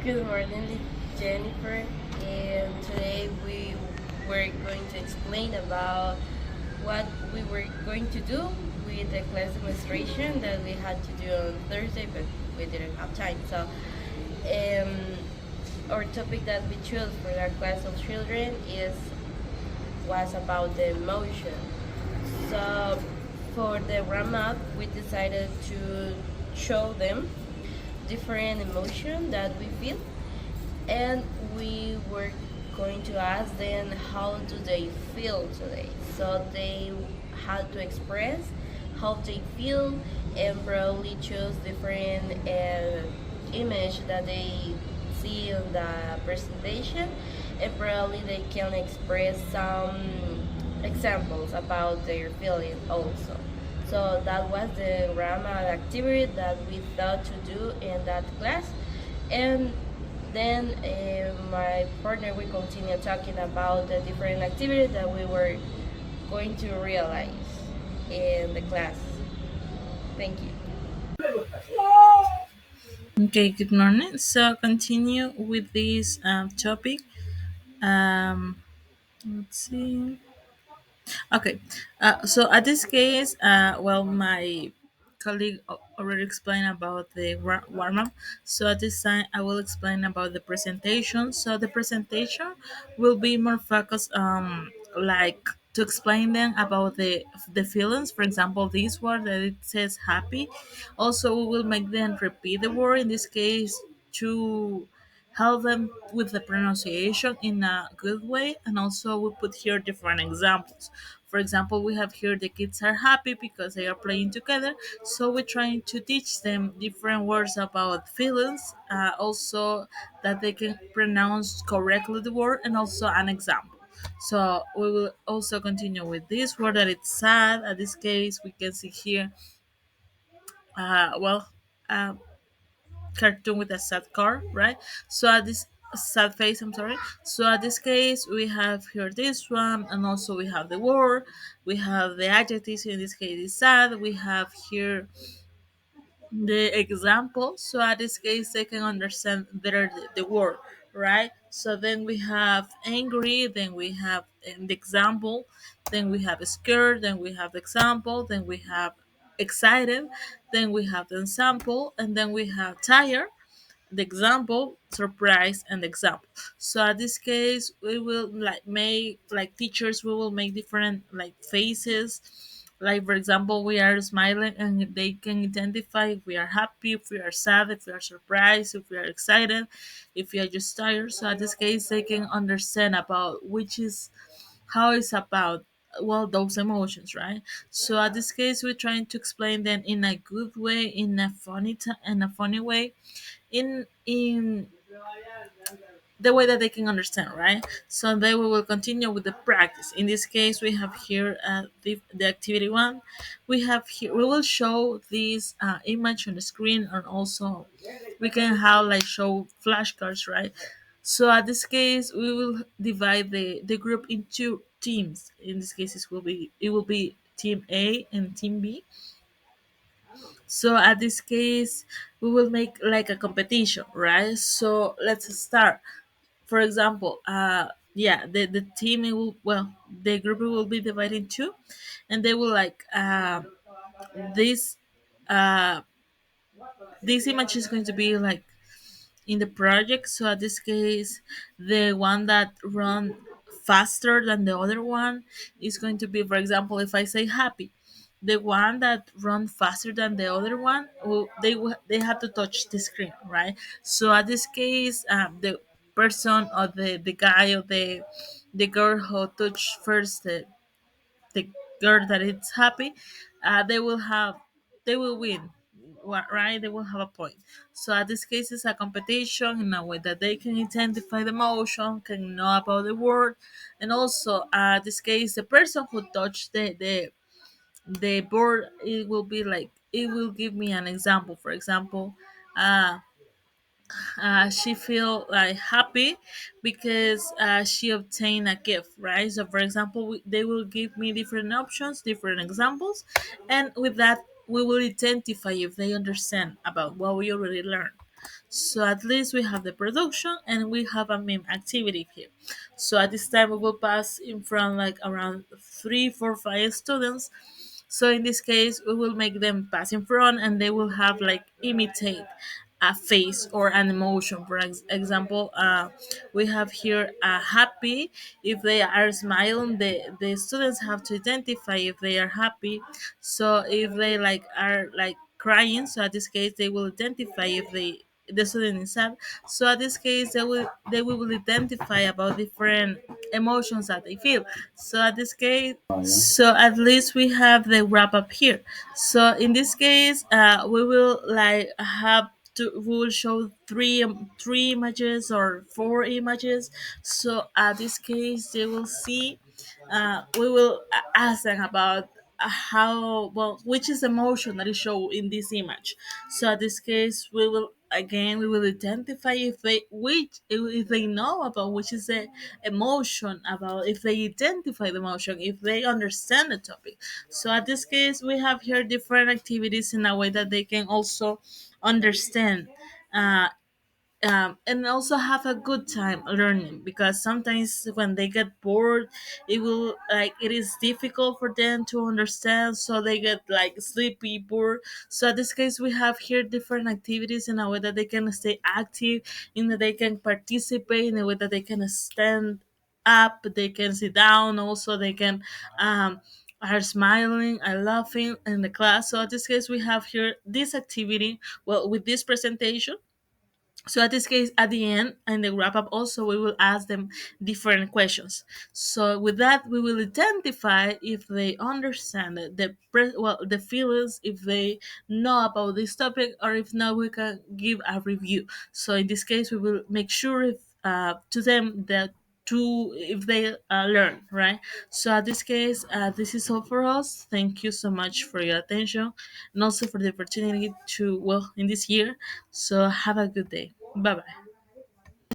Good morning, Jennifer. And today we were going to explain about what we were going to do with the class demonstration that we had to do on Thursday, but we didn't have time. So, um, our topic that we chose for our class of children is was about the emotion. So, for the wrap up, we decided to show them different emotion that we feel, and we were going to ask them how do they feel today, so they had to express how they feel and probably choose different image that they see in the presentation, and probably they can express some examples about their feeling also. So that was the grammar activity that we thought to do in that class. And then my partner will continue talking about the different activities that we were going to realize in the class. Thank you. Okay, good morning. So continue with this topic. Um, let's see. Okay, so at this case, well, my colleague already explained about the warm up. So at this time, I will explain about the presentation. So the presentation will be more focused, like to explain them about the feelings. For example, this word that it says happy. Also, we will make them repeat the word. In this case, to help them with the pronunciation in a good way, and also we put here different examples. For example, we have here the kids are happy because they are playing together, so we're trying to teach them different words about feelings, also that they can pronounce correctly the word, and also an example. So we will also continue with this word that it's sad. At this case, we can see here, well, uh, cartoon with a sad car, right? So at this sad face, I'm sorry. So at this case, we have here this one, and also we have the word, we have the adjectives. In this case, is sad. We have here the example. So at this case, they can understand better the word, right? So then we have angry, then we have the example, then we have scared, then we have the example, then we have excited, then we have the example, and then we have tired, the example, surprise, and example. So at this case, we will like make like teachers, we will make different like faces. Like for example, we are smiling and they can identify if we are happy, if we are sad, if we are surprised, if we are excited, if we are just tired. So at this case, they can understand about which is how it's about, well, those emotions, right? So at this case, we're trying to explain them in a good way, in a in a funny way, in the way that they can understand, right? So then we will continue with the practice. In this case, we have here the activity one. We have here, we will show this image on the screen, and also we can have like show flashcards, right? So at this case, we will divide the group into teams. In this case, it will be team A and team B. So at this case, we will make like a competition, right? So let's start. For example, yeah, the team will, well, the group will be divided in two, and they will like this uh this image is going to be like in the project. So at this case, the one that run faster than the other one is going to be, for example, if I say happy, the one that run faster than the other one, they have to touch the screen, right? So at this case, the person or the guy or the girl who touch first the girl that is happy, they will have, they will win, right? They will have a point. So at this case, it's a competition in a way that they can identify the emotion, can know about the word, and also this case, the person who touched the board, it will be like, it will give me an example. For example, uh, she feel like happy because she obtained a gift, right? So for example, they will give me different options, different examples, and with that we will identify if they understand about what we already learned. So at least we have the production and we have a meme activity here. So at this time we will pass in front like around 3, 4, 5 students. So in this case, we will make them pass in front, and they will have like imitate a face or an emotion. For example, we have here a happy. If they are smiling, the students have to identify if they are happy. So if they like are like crying, so at this case they will identify if the student is sad. So at this case they will identify about different emotions that they feel. So at this case, so at least we have the wrap up here. So in this case, we will like have to we will show three images or four images. So at this case they will see, we will ask them about how well which is emotion that is shown in this image. So in this case we will identify if they know about which is the emotion, about if they identify the emotion, if they understand the topic. So at this case we have here different activities in a way that they can also understand, uh, and also have a good time learning, because sometimes when they get bored it is difficult for them to understand, so they get like sleepy, bored. So in this case we have here different activities in a way that they can stay active, in that they can participate, in a way that they can stand up, they can sit down, also they can are smiling and laughing in the class. So in this case we have here this activity, well, with this presentation. So at this case, at the end and the wrap up, also we will ask them different questions. So with that, we will identify if they understand it, the feelings, if they know about this topic, or if not, we can give a review. So in this case, we will make sure if to them that to if they learn, right. So at this case, this is all for us. Thank you so much for your attention, and also for the opportunity to, well, in this year. So have a good day. Bye bye.